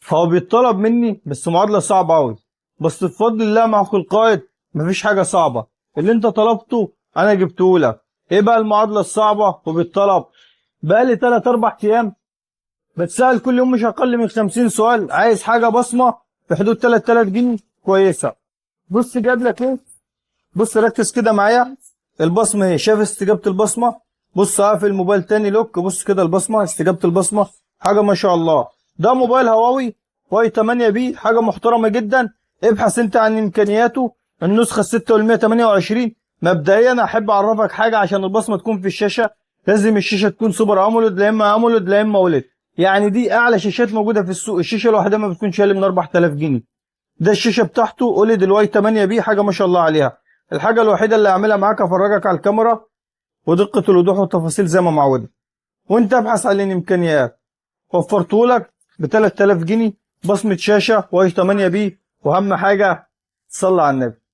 هو بيطلب مني بس معادلة صعبة أوي. بس بفضل الله مع أخو القائد مفيش حاجة صعبة. اللي أنت طلبته أنا جبته لك. إيه بقى المعادلة الصعبة وبالطلب؟ بقالي 3 4 أيام بتسأل كل يوم مش أقل من 50 سؤال. عايز حاجة بصمة في حدود 3000 جنيه كويسة. بص جاب لك إيه؟ بص ركز كده معايا. البصمة اهي، شايف استجابة البصمة؟ بص هقفل الموبايل تاني لوك. بص كده البصمة، استجابة البصمة حاجة ما شاء الله. ده موبايل هواوي واي 8 بي، حاجة محترمة جدا. ابحث انت عن امكانياته. النسخة 6 وال 128. مبدئيا احب اعرفك حاجة عشان البصمة تكون في الشاشة. لازم الشاشة تكون سوبر اموليد، لا اما اموليد لا اما اوليد. يعني دي اعلى شاشات موجودة في السوق. الشاشة الواحدة ما بتكونش اقل من 4000 جنيه. ده الشاشة بتاعته اوليد الواي 8 بي، حاجة ما شاء الله عليها. الحاجة الوحيدة اللي هعملها معاك افرجك على الكاميرا ودقة الوضوح والتفاصيل زي ما معودة. وانت ابحث عن الامكانيات. وفرتهولك ب 3000 جنيه، بصمة شاشة واي 8 بي، واهم حاجة صلى على النبي.